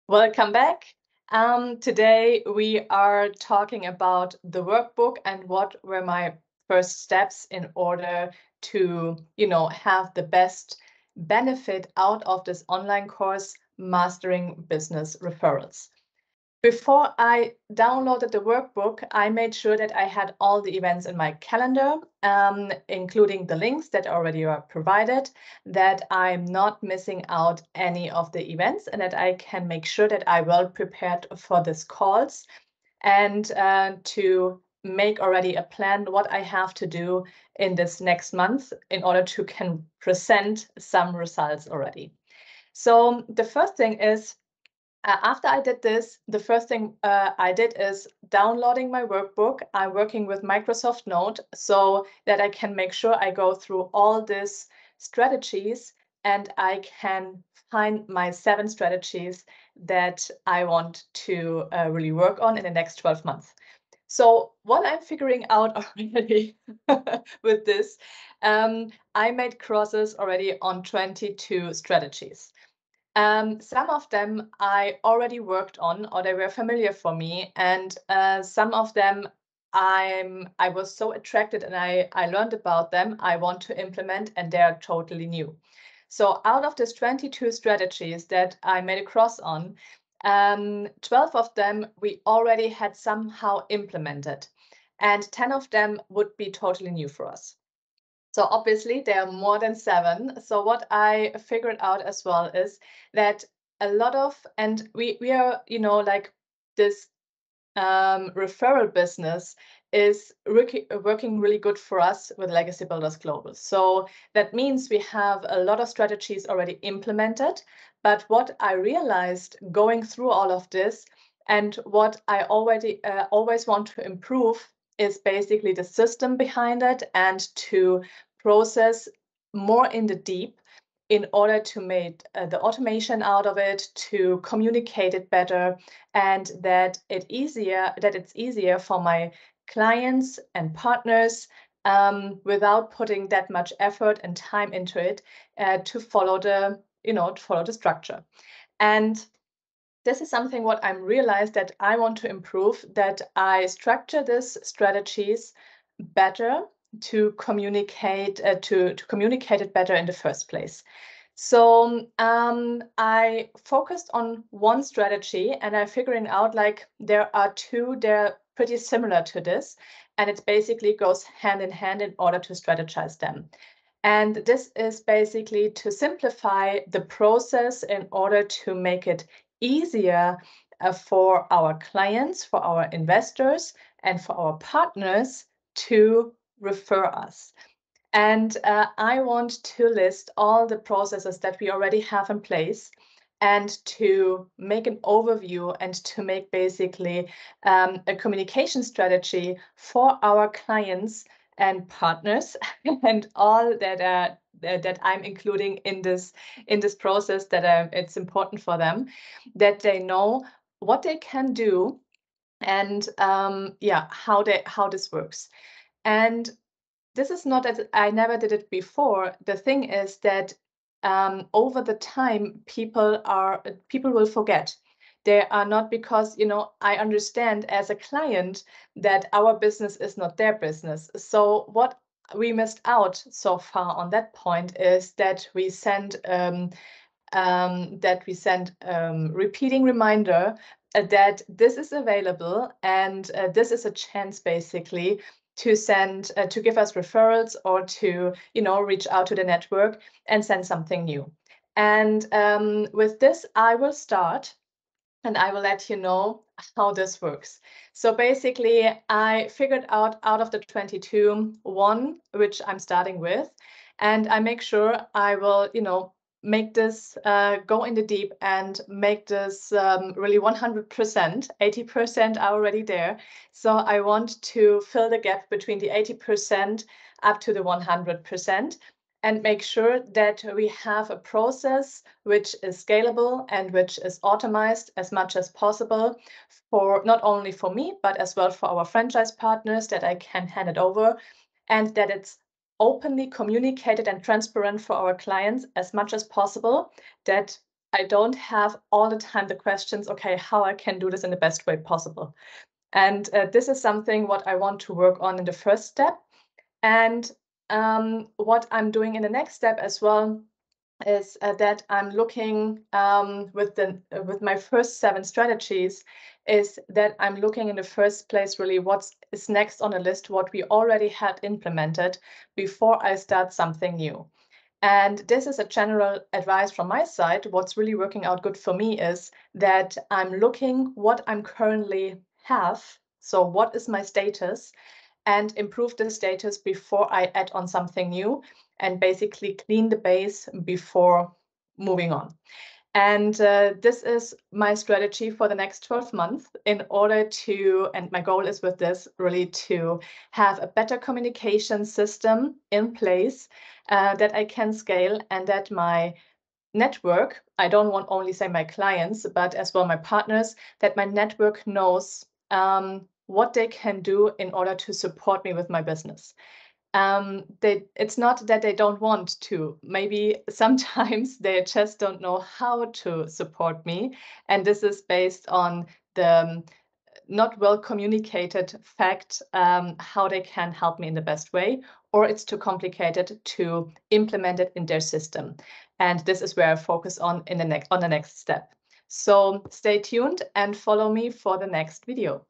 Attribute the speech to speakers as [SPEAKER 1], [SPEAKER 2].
[SPEAKER 1] Welcome back. Today we are talking about the workbook and what were my first steps in order to, have the best benefit out of this online course, Mastering Business Referrals. Before I downloaded the workbook, I made sure that I had all the events in my calendar, including the links that already are provided, that I'm not missing out any of the events, and that I can make sure that I'm well prepared for these calls, and to make already a plan what I have to do in this next month in order to can present some results already. So the first thing is, after I did this, the first thing I did is downloading my workbook. I'm working with Microsoft Note so that I can make sure I go through all these strategies and I can find my 7 strategies that I want to really work on in the next 12 months. So what I'm figuring out already with this, I made crosses already on 22 strategies. Some of them I already worked on, or they were familiar for me, and some of them I was so attracted and I learned about them. I want to implement, and they are totally new. So out of these 22 strategies that I made a cross on, 12 of them we already had somehow implemented, and 10 of them would be totally new for us. So obviously there are more than 7. So what I figured out as well is that a lot of, and we are, like this referral business is working really good for us with Legacy Builders Global. So that means we have a lot of strategies already implemented. But what I realized going through all of this, and what I already always want to improve, is basically the system behind it, and to process more in the deep in order to make the automation out of it, to communicate it better, and that it's easier for my clients and partners, without putting that much effort and time into it, to follow the structure. And this is something what I'm realized that I want to improve, that I structure these strategies better to communicate to communicate it better in the first place. So I focused on one strategy, and I figuring out like there are 2, they're pretty similar to this, and it basically goes hand in hand in order to strategize them. And this is basically to simplify the process in order to make it easier for our clients, for our investors, and for our partners to refer us. And I want to list all the processes that we already have in place, and to make an overview, and to make basically a communication strategy for our clients and partners and all that I'm including in this process, that it's important for them, that they know what they can do, and how this works. And this is not that I never did it before. The thing is that over the time, people will forget. They are not, because I understand as a client that our business is not their business. So what we missed out so far on that point is that we send repeating reminder that this is available, and this is a chance basically to send to give us referrals, or to reach out to the network and send something new. And with this I will start, and I will let you know how this works. So basically I figured out of the 22 one which I'm starting with, and I make sure I will make this go in the deep, and make this really 100%. 80% are already there. So I want to fill the gap between the 80% up to the 100%, and make sure that we have a process which is scalable and which is automized as much as possible, for not only for me, but as well for our franchise partners, that I can hand it over, and that it's openly communicated and transparent for our clients as much as possible, that I don't have all the time the questions, okay, how I can do this in the best way possible. And this is something what I want to work on in the first step. And what I'm doing in the next step as well is that I'm looking with my first 7 strategies, is that I'm looking in the first place really what is next on the list, what we already had implemented before I start something new. And this is a general advice from my side. What's really working out good for me is that I'm looking what I'm currently have. So what is my status, and improve the status before I add on something new, and basically clean the base before moving on. And this is my strategy for the next 12 months in order to, and my goal is with this really to have a better communication system in place that I can scale, and that my network, I don't want only say my clients, but as well my partners, that my network knows what they can do in order to support me with my business. It's not that they don't want to. Maybe sometimes they just don't know how to support me. And this is based on the not well communicated fact how they can help me in the best way, or it's too complicated to implement it in their system. And this is where I focus on the next step. So stay tuned and follow me for the next video.